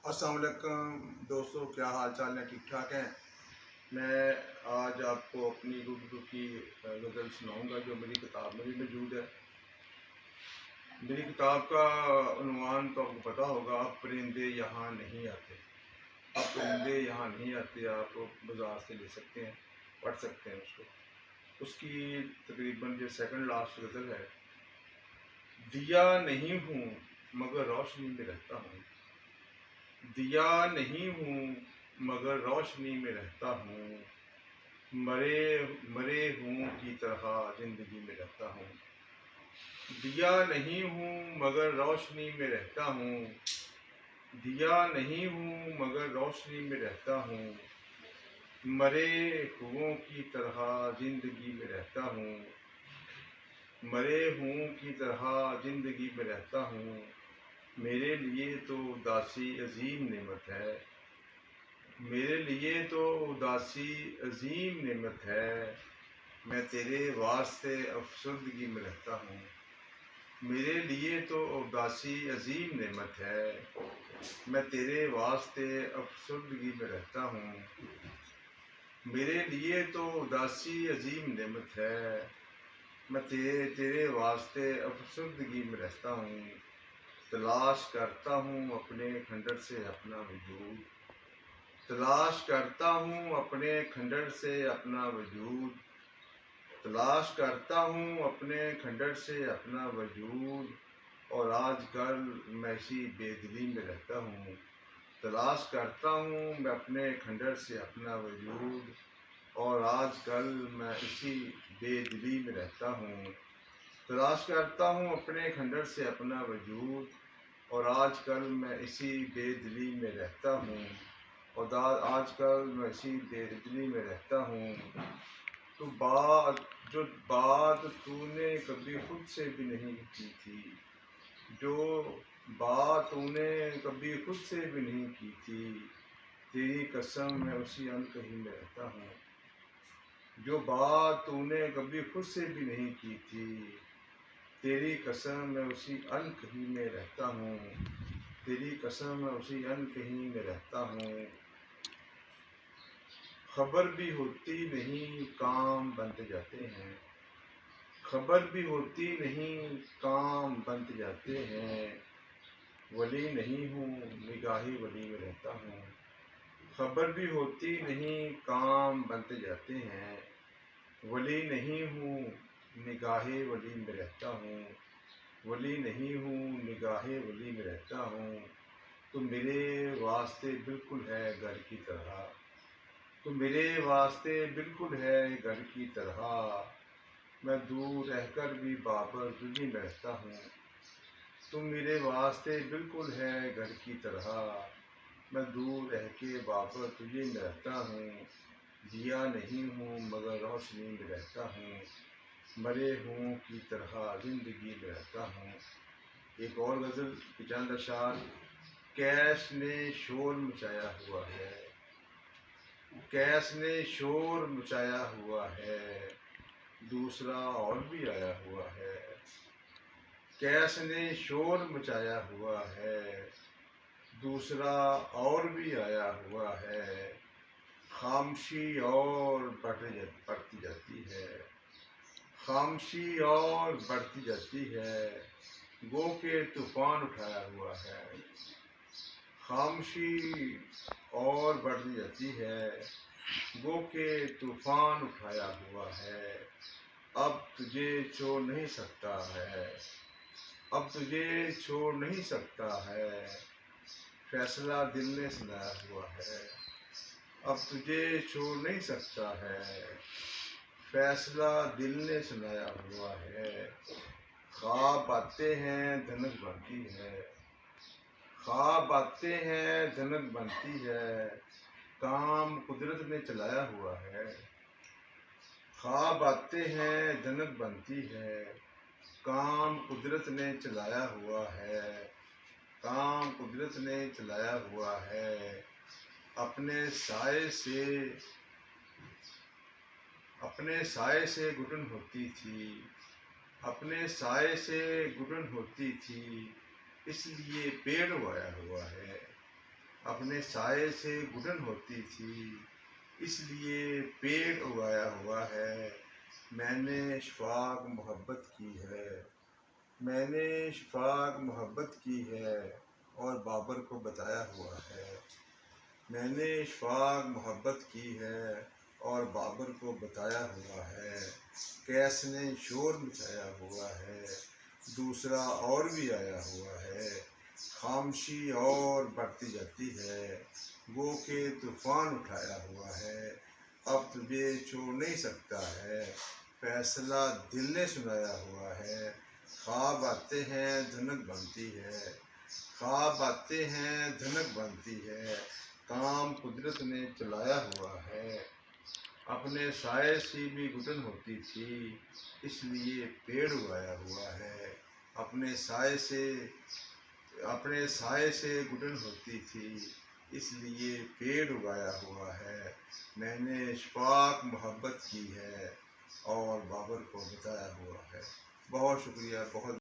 السلام علیکم دوستو، کیا حال چال ہے؟ ٹھیک ٹھاک ہیں؟ میں آج آپ کو اپنی گفتگو کی غزل سناؤں گا جو میری کتاب میں بھی موجود ہے۔ میری کتاب کا عنوان تو آپ کو پتہ ہوگا، اب پرندے یہاں نہیں آتے۔ اب پرندے یہاں نہیں آتے، آپ بازار سے لے سکتے ہیں، پڑھ سکتے ہیں اس کو۔ اس کی تقریباً جو سیکنڈ لاسٹ غزل ہے، دیا نہیں ہوں مگر روشنی میں رہتا ہوں، دیا نہیں ہوں مگر روشنی میں رہتا ہوں، مرے ہوں کی طرح زندگی میں رہتا ہوں، دیا نہیں ہوں مگر روشنی میں رہتا ہوں، دیا نہیں ہوں مگر روشنی میں رہتا ہوں، مرے ہوں کی طرح زندگی میں رہتا ہوں، مرے ہوں کی طرح زندگی میں رہتا ہوں، میرے لیے تو اداسی عظیم نعمت ہے، میرے لیے تو اداسی عظیم نعمت ہے، میں تیرے واسطے افسردگی میں رہتا ہوں، میرے لیے تو اداسی عظیم نعمت ہے، میں تیرے واسطے افسردگی میں رہتا ہوں، میرے لیے تو اداسی عظیم نعمت ہے، میں تیرے واسطے افسردگی میں رہتا ہوں، تلاش کرتا ہوں اپنے کھنڈر سے اپنا وجود، تلاش کرتا ہوں اپنے کھنڈر سے اپنا وجود، تلاش کرتا ہوں اپنے کھنڈر سے اپنا وجود، اور آج کل میں اسی بے دلی میں رہتا ہوں، تلاش کرتا ہوں میں اپنے کھنڈر سے اپنا وجود، اور آج کل میں اسی بے دلی میں رہتا ہوں، تلاش کرتا ہوں اپنے کھنڈر سے اپنا وجود، اور آج کل میں اسی بے دلی میں رہتا ہوں، اور آج کل میں اسی بے دلی میں رہتا ہوں، جو بات تو نے کبھی خود سے بھی نہیں کی تھی، جو بات تو نے کبھی خود سے بھی نہیں کی تھی، تیری قسم میں اسی انکہی میں رہتا ہوں، جو بات تو نے کبھی خود سے بھی نہیں کی تھی، تیری قسم میں اسی انکہی میں رہتا ہوں، تیری قسم میں اسی انکہی میں رہتا ہوں، خبر بھی ہوتی نہیں کام بنتے جاتے ہیں، خبر بھی ہوتی نہیں کام بنتے جاتے ہیں، ولی نہیں ہوں نگاہی ولی میں رہتا ہوں، خبر بھی ہوتی نہیں کام بنتے جاتے ہیں، ولی نہیں ہوں نگاہے ولی میں رہتا ہوں، ولی نہیں ہوں نگاہے ولی میں رہتا ہوں، تو میرے واسطے بالکل ہے گھر کی طرح، تو میرے واسطے بالکل ہے گھر کی طرح، میں دور رہ کر بھی بابر تجھی میں رہتا ہوں، تو میرے واسطے بالکل ہے گھر کی طرح، میں دور رہ کے بابر تجھے میں رہتا ہوں، دیا نہیں ہوں مگر روشنی میں رہتا ہوں، مرے ہوں کی طرح زندگی میں رہتا ہوں۔ ایک اور غزل کے چند اشعار، کیس نے شور مچایا ہوا ہے، کیس نے شور مچایا ہوا ہے، دوسرا اور بھی آیا ہوا ہے، کیس نے شور مچایا ہوا ہے، دوسرا اور بھی آیا ہوا ہے، خاموشی اور بڑھتی جاتی ہے، خاموشی اور بڑھتی جاتی ہے، گو کے طوفان اٹھایا ہوا ہے، خاموشی اور بڑھتی جاتی ہے، گو کے طوفان اٹھایا ہوا ہے، اب تجھے چھوڑ نہیں سکتا ہے، اب تجھے چھوڑ نہیں سکتا ہے، فیصلہ دل نے سنایا ہوا ہے، اب تجھے چھوڑ نہیں سکتا ہے، فیصلہ دل نے سنایا ہوا ہے، خواب آتے ہیں دھنک بنتی ہے، خواب آتے ہیں دھنک بنتی ہے، کام قدرت نے چلایا ہوا ہے، خواب آتے ہیں دھنک بنتی ہے، کام قدرت نے چلایا ہوا ہے، کام قدرت نے چلایا ہوا ہے، اپنے سائے سے گھٹن ہوتی تھی، اپنے سائے سے گھٹن ہوتی تھی، اس لیے پیڑ اگایا ہوا ہے، اپنے سائے سے گھٹن ہوتی تھی، اس لیے پیڑ اگایا ہوا ہے۔ میں نے شفاق محبت کی ہے، میں نے شفاق محبت کی ہے اور بابر کو بتایا ہوا ہے۔ میں نے شفاق محبت کی ہے اور بابر کو بتایا ہوا ہے۔ قیس نے شور مچایا ہوا ہے، دوسرا اور بھی آیا ہوا ہے۔ خاموشی اور بڑھتی جاتی ہے، گو کہ طوفان اٹھایا ہوا ہے، اب تجھے چھوڑ نہیں سکتا ہے، فیصلہ دل نے سنایا ہوا ہے۔ خواب آتے ہیں دھنک بنتی ہے، خواب آتے ہیں دھنک بنتی ہے، کام قدرت نے چلایا ہوا ہے۔ اپنے سائے سے بھی گھٹن ہوتی تھی، اس لیے پیڑ اگایا ہوا ہے۔ اپنے سائے سے گھٹن ہوتی تھی، اس لیے پیڑ اگایا ہوا ہے۔ میں نے شفاق محبت کی ہے اور بابر کو بتایا ہوا ہے۔ بہت شکریہ، بہت